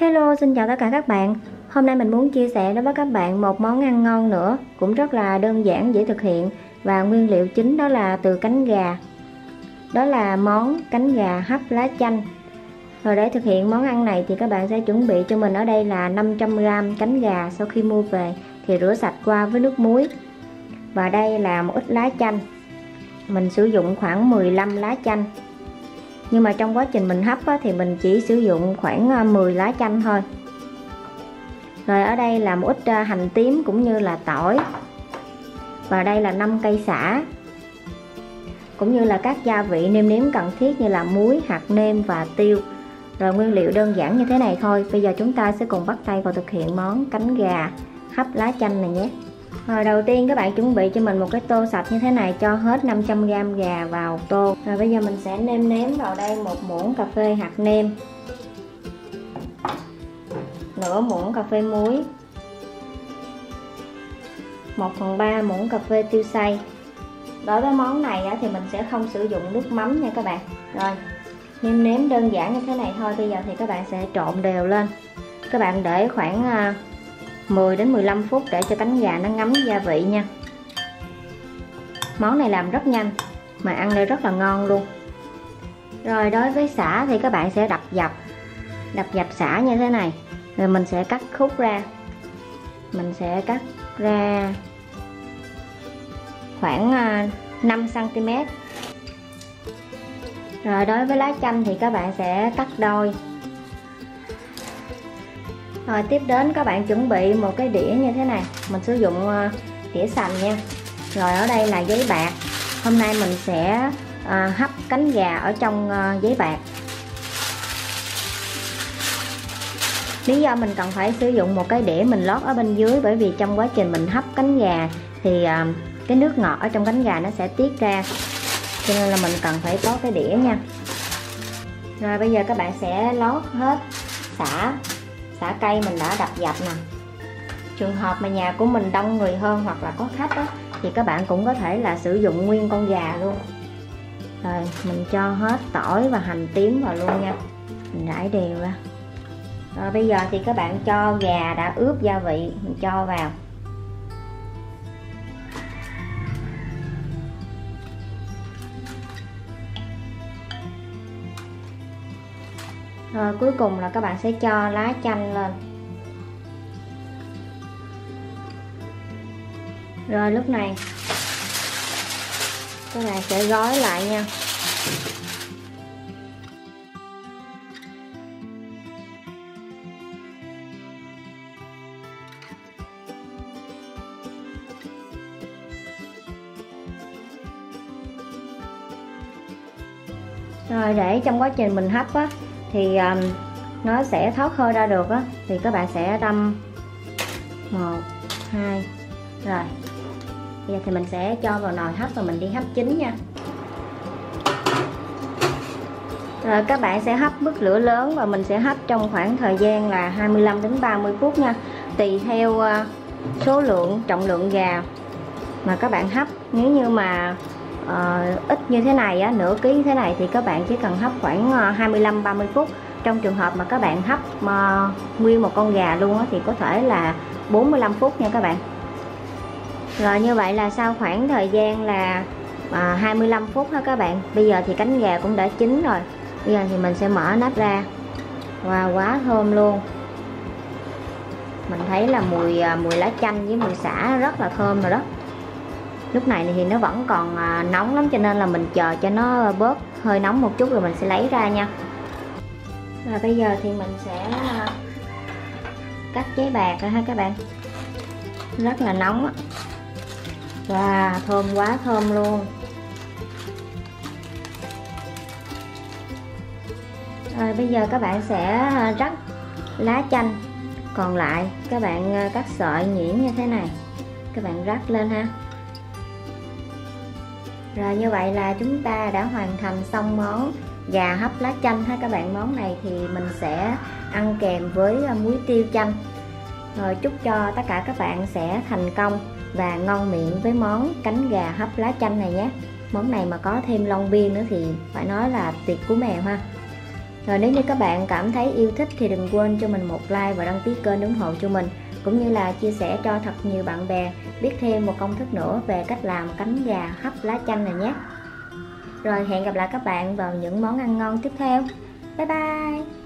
Hello, xin chào tất cả các bạn. Hôm nay mình muốn chia sẻ đối với các bạn một món ăn ngon nữa, cũng rất là đơn giản, dễ thực hiện và nguyên liệu chính đó là từ cánh gà. Đó là món cánh gà hấp lá chanh. Rồi để thực hiện món ăn này thì các bạn sẽ chuẩn bị cho mình ở đây là 500g cánh gà sau khi mua về thì rửa sạch qua với nước muối. Và đây là một ít lá chanh. Mình sử dụng khoảng 15 lá chanh. Nhưng mà trong quá trình mình hấp thì mình chỉ sử dụng khoảng 10 lá chanh thôi. Rồi ở đây là một ít hành tím cũng như là tỏi. Và đây là 5 cây sả. Cũng như là các gia vị nêm nếm cần thiết như là muối, hạt nêm và tiêu. Rồi nguyên liệu đơn giản như thế này thôi. Bây giờ chúng ta sẽ cùng bắt tay vào thực hiện món cánh gà hấp lá chanh này nhé. Rồi đầu tiên các bạn chuẩn bị cho mình một cái tô sạch như thế này, cho hết 500g gà vào tô. Rồi bây giờ mình sẽ nêm nếm vào đây một muỗng cà phê hạt nêm, nửa muỗng cà phê muối, 1/3 muỗng cà phê tiêu xay. Đối với món này thì mình sẽ không sử dụng nước mắm nha các bạn. Rồi nêm nếm đơn giản như thế này thôi. Bây giờ thì các bạn sẽ trộn đều lên. Các bạn để khoảng 10 đến 15 phút để cho cánh gà nó ngấm gia vị nha. Món này làm rất nhanh mà ăn đây rất là ngon luôn. Rồi đối với sả thì các bạn sẽ đập dập sả như thế này. Rồi mình sẽ cắt khúc ra. Mình sẽ cắt ra khoảng 5cm. Rồi đối với lá chanh thì các bạn sẽ cắt đôi. Rồi tiếp đến các bạn chuẩn bị một cái đĩa như thế này. Mình sử dụng đĩa sành nha. Rồi ở đây là giấy bạc. Hôm nay mình sẽ hấp cánh gà ở trong giấy bạc. Lý do mình cần phải sử dụng một cái đĩa mình lót ở bên dưới, bởi vì trong quá trình mình hấp cánh gà thì cái nước ngọt ở trong cánh gà nó sẽ tiết ra, cho nên là mình cần phải có cái đĩa nha. Rồi bây giờ các bạn sẽ lót hết xả cây mình đã đập dập nè. Trường hợp mà nhà của mình đông người hơn hoặc là có khách thì các bạn cũng có thể là sử dụng nguyên con gà luôn. Rồi mình cho hết tỏi và hành tím vào luôn nha. Mình rải đều ra. Rồi bây giờ thì các bạn cho gà đã ướp gia vị mình cho vào. Rồi cuối cùng là các bạn sẽ cho lá chanh lên. Rồi lúc này các bạn sẽ gói lại nha. Rồi để trong quá trình mình hấp thì nó sẽ thoát hơi ra được thì các bạn sẽ đâm 1, 2. Rồi bây giờ thì mình sẽ cho vào nồi hấp và mình đi hấp chín nha. Rồi các bạn sẽ hấp mức lửa lớn và mình sẽ hấp trong khoảng thời gian là 25 đến 30 phút nha. Tùy theo số lượng, trọng lượng gà mà các bạn hấp. Nếu như mà ít như thế này nửa ký như thế này thì các bạn chỉ cần hấp khoảng 25-30 phút. Trong trường hợp mà các bạn hấp nguyên một con gà luôn thì có thể là 45 phút nha các bạn. Rồi như vậy là sau khoảng thời gian là 25 phút các bạn. Bây giờ thì cánh gà cũng đã chín rồi. Bây giờ thì mình sẽ mở nắp ra. Wow, quá thơm luôn. Mình thấy là mùi lá chanh với mùi sả rất là thơm rồi đó. Lúc này thì nó vẫn còn nóng lắm, cho nên là mình chờ cho nó bớt hơi nóng một chút rồi mình sẽ lấy ra nha. Rồi bây giờ thì mình sẽ cắt giấy bạc ra ha các bạn. Rất là nóng Wow, thơm quá thơm luôn. Rồi bây giờ các bạn sẽ rắc lá chanh còn lại, các bạn cắt sợi nhuyễn như thế này, các bạn rắc lên ha. Rồi như vậy là chúng ta đã hoàn thành xong món gà hấp lá chanh ha các bạn. Món này thì mình sẽ ăn kèm với muối tiêu chanh. Rồi chúc cho tất cả các bạn sẽ thành công và ngon miệng với món cánh gà hấp lá chanh này nhé. Món này mà có thêm lon biên nữa thì phải nói là tuyệt cú mèo ha. Rồi nếu như các bạn cảm thấy yêu thích thì đừng quên cho mình một like và đăng ký kênh ủng hộ cho mình, cũng như là chia sẻ cho thật nhiều bạn bè biết thêm một công thức nữa về cách làm cánh gà hấp lá chanh này nhé. Rồi hẹn gặp lại các bạn vào những món ăn ngon tiếp theo. Bye bye.